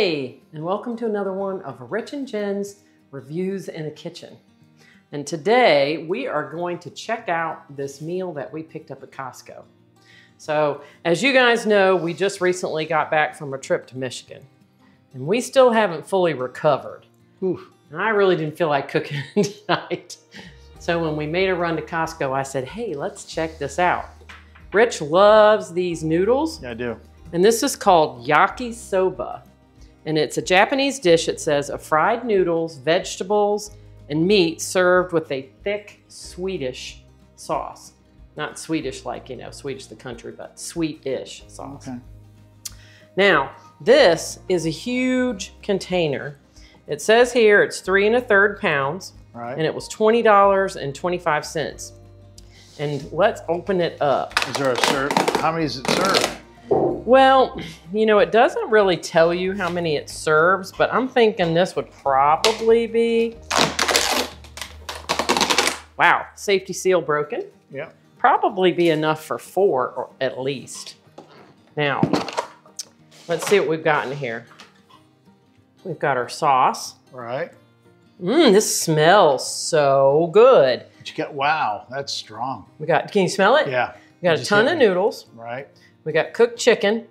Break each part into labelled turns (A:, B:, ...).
A: Hey, and welcome to another one of Rich and Jen's Reviews in the Kitchen. And today we are going to check out this meal that we picked up at Costco. So as you guys know, we just recently got back from a trip to Michigan and we still haven't fully recovered. Oof. And I really didn't feel like cooking tonight. So when we made a run to Costco, I said, hey, let's check this out. Rich loves these noodles.
B: Yeah, I do.
A: And this is called Yakisoba. And it's a Japanese dish. It says of fried noodles, vegetables, and meat served with a thick Swedish sauce. Not Swedish like, you know, Swedish the country, but sweet-ish sauce. Okay. Now, this is a huge container. It says here it's 3 1/3 pounds. Right. And it was $20.25. And let's open it up.
B: Is there a serve? How many is it served?
A: Well, you know, it doesn't really tell you how many it serves, but I'm thinking this would probably be, wow, safety seal broken. Yeah. Probably be enough for 4 or at least. Now, let's see what we've got in here. We've got our sauce.
B: Right.
A: This smells so good.
B: But you got, wow, that's strong.
A: We got, can you smell it?
B: Yeah.
A: We got a ton of noodles.
B: Right.
A: We got cooked chicken,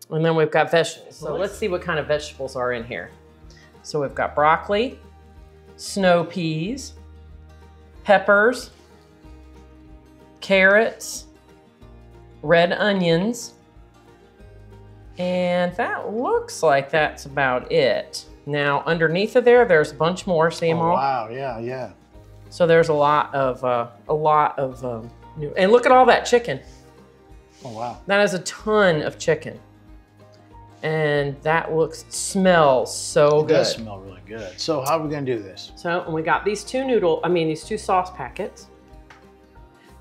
A: and then we've got vegetables. So let's see what kind of vegetables are in here. So we've got broccoli, snow peas, peppers, carrots, red onions, and that looks like that's about it. Now, underneath of there, there's a bunch more. See them all?
B: Wow, yeah, yeah.
A: So there's a lot of and look at all that chicken.
B: Oh, wow.
A: That is a ton of chicken. And that smells so good.
B: It does smell really good. So how are we gonna do this?
A: So, and we got these these two sauce packets.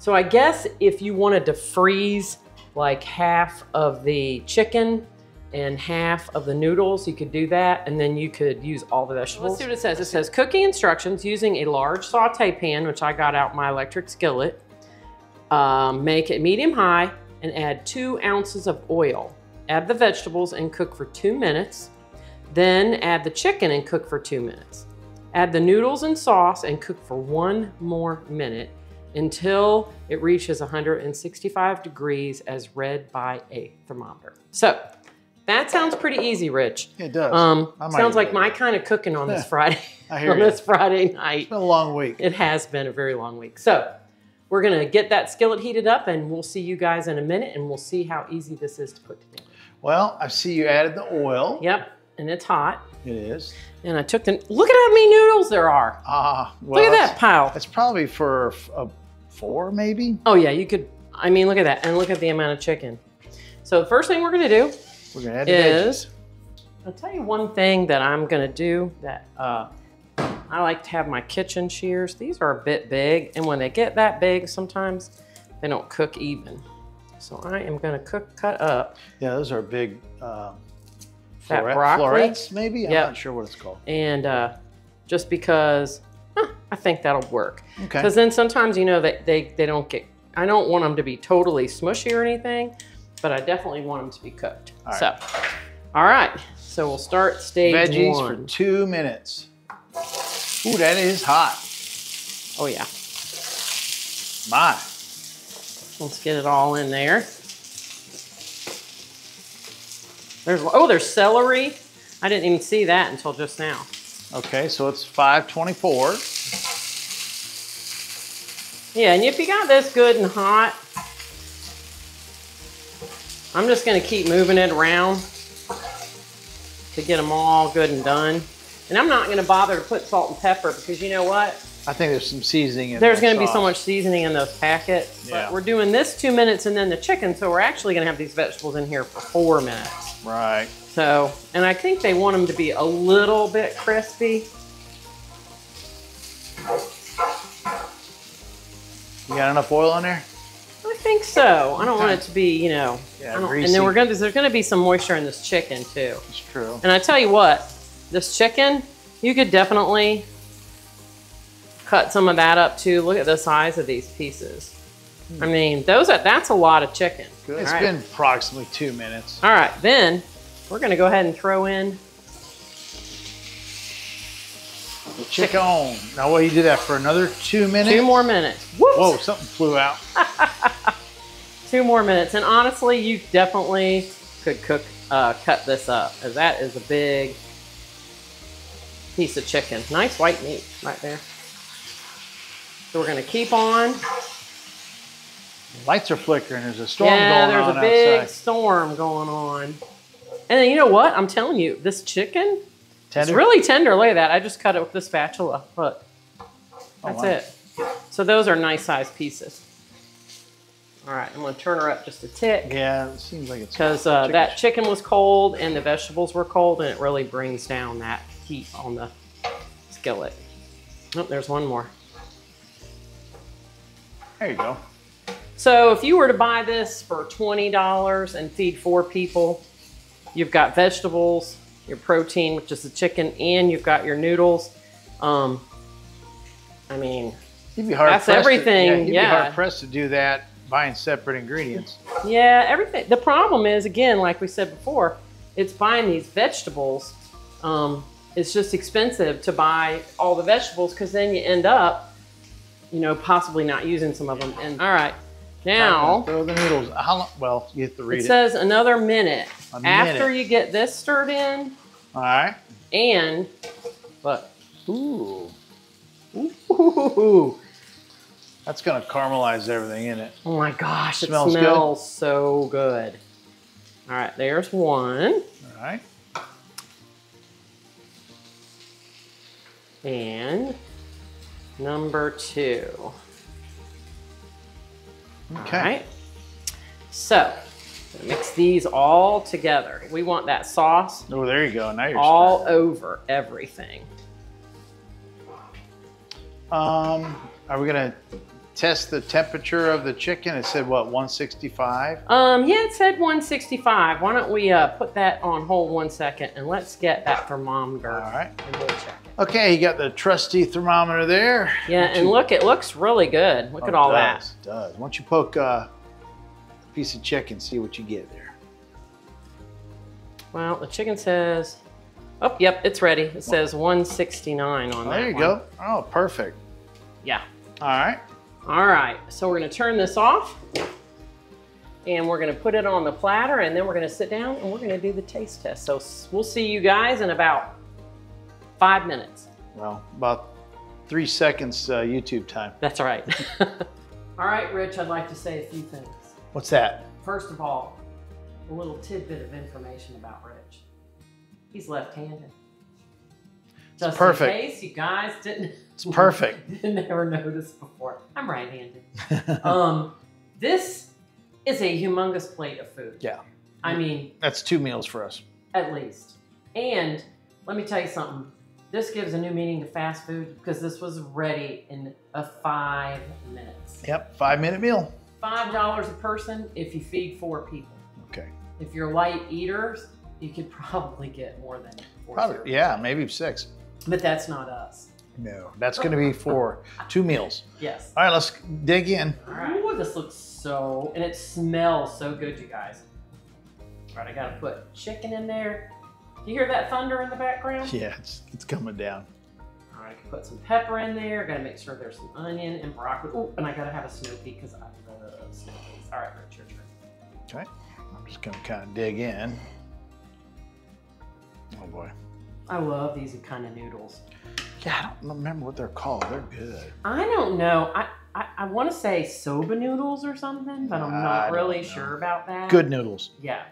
A: So I guess if you wanted to freeze like half of the chicken and half of the noodles, you could do that, and then you could use all the vegetables. Let's see what it says. It says cooking instructions using a large saute pan, which I got out my electric skillet. Make it medium-high and add 2 ounces of oil. Add the vegetables and cook for 2 minutes. Then add the chicken and cook for 2 minutes. Add the noodles and sauce and cook for 1 more minute until it reaches 165 degrees as read by a thermometer. So that sounds pretty easy, Rich.
B: It does.
A: Sounds like my kind of cooking on this Friday.
B: I hear
A: this Friday night.
B: It's been a long week.
A: It has been a very long week. So we're gonna get that skillet heated up and we'll see you guys in a minute and we'll see how easy this is to put together.
B: Well, I see you added the oil.
A: Yep, and it's hot.
B: It is.
A: And I took look at how many noodles there are.
B: Well,
A: look at that pile.
B: It's probably for 4 maybe.
A: Oh yeah, you could, I mean, look at that. And look at the amount of chicken. So the first thing we're gonna do
B: add the veggies.
A: I'll tell you one thing that I'm gonna do that I like to have my kitchen shears. These are a bit big, and when they get that big, sometimes they don't cook even. So I am gonna cut up.
B: Yeah, those are big
A: that broccoli.
B: Florets, maybe? I'm not sure what it's called.
A: And just because, I think that'll work.
B: Okay.
A: Because then sometimes, you know, they don't get, I don't want them to be totally smushy or anything, but I definitely want them to be cooked. All right. So, all right, so we'll start stage
B: Veggies
A: 1.
B: for 2 minutes. Ooh, that is hot.
A: Oh yeah.
B: My.
A: Let's get it all in there. There's celery. I didn't even see that until just now.
B: Okay, so it's 524.
A: Yeah, and if you got this good and hot, I'm just gonna keep moving it around to get them all good and done. And I'm not gonna bother to put salt and pepper because you know what?
B: I think there's some seasoning in
A: There's gonna be so much seasoning in those packets.
B: Yeah.
A: But we're doing this 2 minutes and then the chicken, so we're actually gonna have these vegetables in here for 4 minutes.
B: Right.
A: So, and I think they want them to be a little bit crispy.
B: You got enough oil in there?
A: I think so. I don't want it to be, you know,
B: greasy.
A: and then there's gonna be some moisture in this chicken too.
B: It's true.
A: And I tell you what, this chicken, you could definitely cut some of that up too. Look at the size of these pieces. I mean, that's a lot of chicken.
B: Good. It's been approximately 2 minutes.
A: All right, then we're gonna go ahead and throw in
B: Chicken. Now what, you do that for another 2 minutes?
A: 2 more minutes. Whoops.
B: Whoa, something flew out.
A: 2 more minutes. And honestly, you definitely could cut this up, as that is a big piece of chicken. Nice white meat right there. So we're gonna keep on.
B: Lights are flickering. There's a storm going on outside.
A: Yeah, there's a big storm going on. And then you know what? I'm telling you, this chicken, it's really tender. Look at that. I just cut it with this spatula. Look. That's it. So those are nice sized pieces. All right, I'm gonna turn her up just a tick.
B: Yeah, it seems like it's
A: because that chicken was cold and the vegetables were cold, and it really brings down that heat on the skillet. Oh, there's one more.
B: There you go.
A: So if you were to buy this for $20 and feed 4 people, you've got vegetables, your protein, which is the chicken, and you've got your noodles. I mean,
B: you'd be hard
A: that's
B: pressed
A: everything.
B: You'd be hard pressed to do that buying separate ingredients.
A: Yeah, everything. The problem is, again, like we said before, it's buying these vegetables. It's just expensive to buy all the vegetables because then you end up, you know, possibly not using some of them. And all right. Now,
B: throw the noodles. How long? Well, you have to read it.
A: It says another minute. After you get this stirred in.
B: All right.
A: And, look.
B: Ooh.
A: Ooh.
B: That's going to caramelize everything in it.
A: Oh my gosh, it smells so good. All right, there's one.
B: All right.
A: And number 2.
B: Okay.
A: All right. So, mix these all together. We want that sauce.
B: Oh, there you go. Now you're
A: all over everything.
B: Are we gonna test the temperature of the chicken? It said what, 165?
A: Yeah, it said 165. Why don't we put that on hold 1 second and let's get that thermometer.
B: All right.
A: And we'll check it.
B: Okay, you got the trusty thermometer there.
A: Yeah, and look, it looks really good. Look at all that.
B: It does. Why don't you poke a piece of chicken, see what you get there.
A: Well, the chicken says, oh, yep, it's ready. It says 169 on that.
B: There you go. Oh, perfect.
A: Yeah.
B: All right.
A: All right, so we're gonna turn this off and we're gonna put it on the platter, and then we're gonna sit down and we're gonna do the taste test. So we'll see you guys in about 5 minutes.
B: Well, about 3 seconds YouTube time.
A: That's right. All right, Rich, I'd like to say a few things.
B: What's that?
A: First of all, a little tidbit of information about Rich. He's left-handed. Just
B: perfect.
A: in case you guys didn't.
B: It's perfect.
A: Never noticed before. I'm right-handed. This is a humongous plate of food.
B: Yeah.
A: I mean.
B: That's 2 meals for us.
A: At least. And let me tell you something. This gives a new meaning to fast food because this was ready in 5 minutes.
B: Yep, 5-minute meal.
A: $5 a person if you feed 4 people.
B: Okay.
A: If you're light eaters, you could probably get more than 4.
B: Probably, yeah, maybe 6.
A: But that's not us.
B: No, that's going to be for 2 meals.
A: Yes.
B: All right, let's dig in.
A: All right. Ooh, this looks so, and it smells so good, you guys. All right, I got to put chicken in there. Do you hear that thunder in the background?
B: Yeah, it's coming down.
A: All right, I can put some pepper in there. Got to make sure there's some onion and broccoli. Oh, and I got to have a Snoopy because I love Snoopies. All right, Rich, your turn.
B: Okay, I'm just going to kind of dig in. Oh boy.
A: I love these kind of noodles.
B: Yeah, I don't remember what they're called. They're good.
A: I don't know. I want to say soba noodles or something, but I'm not really sure about that.
B: Good noodles.
A: Yeah.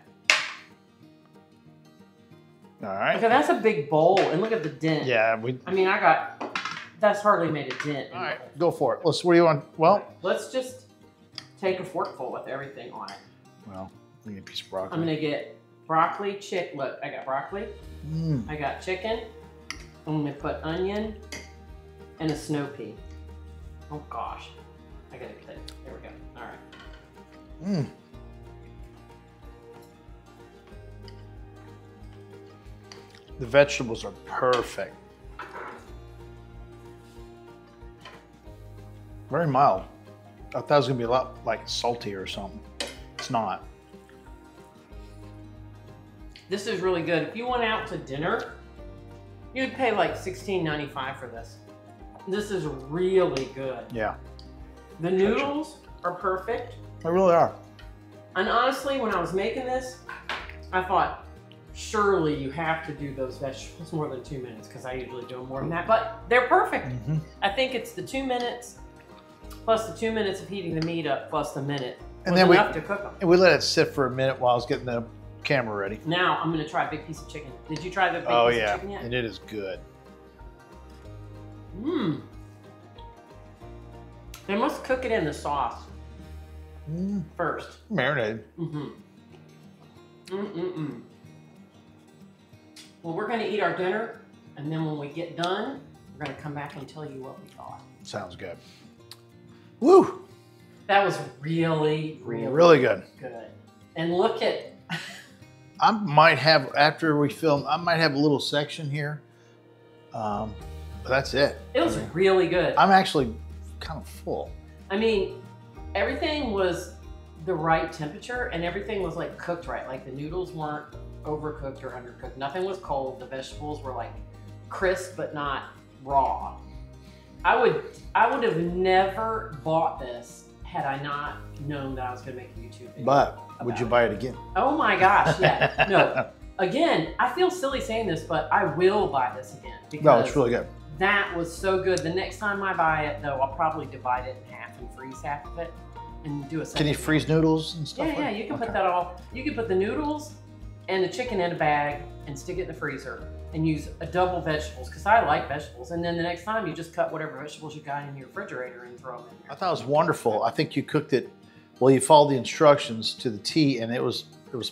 B: All right.
A: Okay, that's a big bowl, and look at the dent.
B: Yeah,
A: I mean, that's hardly made a dent.
B: All right, go for it. What do you want? Well,
A: let's just take a forkful with everything on it.
B: Well, we need a piece of broccoli.
A: I'm gonna get broccoli, chicken. Look, I got broccoli. I got chicken. I'm gonna put onion and a snow pea. Oh gosh, I gotta get it. There we go. All right.
B: The vegetables are perfect. Very mild. I thought it was gonna be a lot like salty or something. It's not.
A: This is really good. If you went out to dinner You'd pay like $16.95 for this. This is really good.
B: Yeah.
A: The noodles are perfect.
B: They really are.
A: And honestly, when I was making this, I thought, surely you have to do those vegetables more than 2 minutes, because I usually do them more than that, but they're perfect. I think it's the 2 minutes plus the 2 minutes of heating the meat up plus the minute
B: And
A: was
B: then
A: enough to cook them.
B: And we let it sit for a minute while I was getting the camera ready.
A: Now I'm gonna try a big piece of chicken. Did you try the big piece of chicken yet?
B: And it is good.
A: Mmm. They must cook it in the sauce first.
B: Marinated.
A: Well, we're gonna eat our dinner, and then when we get done, we're gonna come back and tell you what we thought.
B: Sounds good. Woo!
A: That was really,
B: really good.
A: Good. And look at.
B: I might have, after we film, I might have a little section here. But that's it.
A: It was really good.
B: I'm actually kind of full.
A: I mean, everything was the right temperature, and everything was like cooked right. Like the noodles weren't overcooked or undercooked. Nothing was cold. The vegetables were like crisp but not raw. I would have never bought this had I not known that I was going to make a YouTube video.
B: But would you buy it again?
A: Oh my gosh, yeah. No. Again, I feel silly saying this, but I will buy this again. Because
B: no, it's really good.
A: That was so good. The next time I buy it, though, I'll probably divide it in half and freeze half of it and do a second.
B: Can you freeze noodles and stuff?
A: Yeah, you can put that all. You can put the noodles and the chicken in a bag and stick it in the freezer and use a double vegetables, because I like vegetables. And then the next time you just cut whatever vegetables you got in your refrigerator and throw them in there.
B: I thought it was wonderful. I think you cooked it, well, you followed the instructions to the T, and it was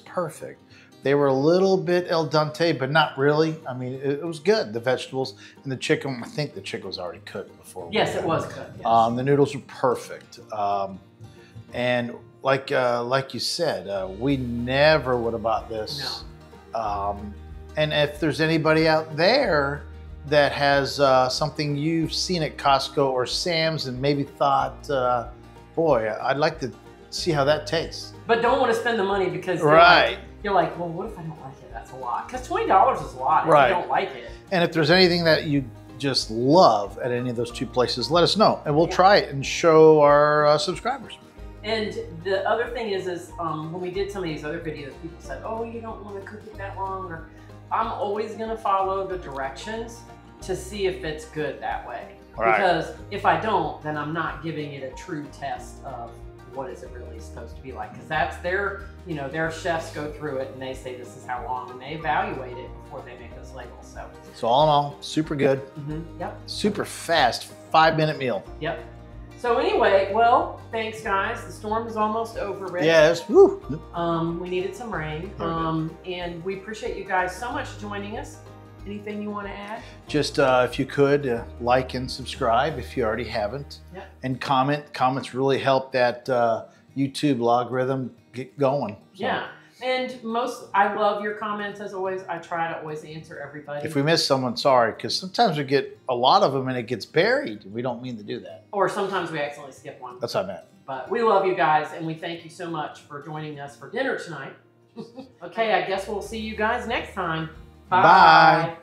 B: perfect. They were a little bit al dente, but not really. I mean, it was good. The vegetables and the chicken, I think the chicken was already cooked before.
A: Yes, it was cooked. Yes.
B: The noodles were perfect. And like you said, we never would have bought this.
A: No.
B: And if there's anybody out there that has something you've seen at Costco or Sam's and maybe thought, boy, I'd like to see how that tastes.
A: But don't want to spend the money because you're like, well, what if I don't like it? That's a lot. Because $20 is a lot if you don't like it.
B: And if there's anything that you just love at any of those two places, let us know. And we'll try it and show our subscribers.
A: And the other thing is when we did some of these other videos, people said, oh, you don't want to cook it that long. Or I'm always going to follow the directions to see if it's good that way. Because if I don't, then I'm not giving it a true test of what is it really supposed to be like. Because that's their chefs go through it and they say this is how long, and they evaluate it before they make those labels.
B: So all in all, super good.
A: Yep.
B: Super fast, 5-minute meal.
A: Yep. So anyway, well, thanks guys. The storm is almost over, Rick.
B: Yes. Woo.
A: We needed some rain. And we appreciate you guys so much joining us. Anything you want to add? Just
B: if you could like and subscribe if you already haven't.
A: Yep.
B: And comment. Comments really help that YouTube logarithm get going. So.
A: Yeah. And I love your comments as always. I try to always answer everybody.
B: If we miss someone, sorry, because sometimes we get a lot of them and it gets buried. We don't mean to do that.
A: Or sometimes we accidentally skip one.
B: That's what I meant.
A: But we love you guys, and we thank you so much for joining us for dinner tonight. Okay, I guess we'll see you guys next time. Bye.
B: Bye.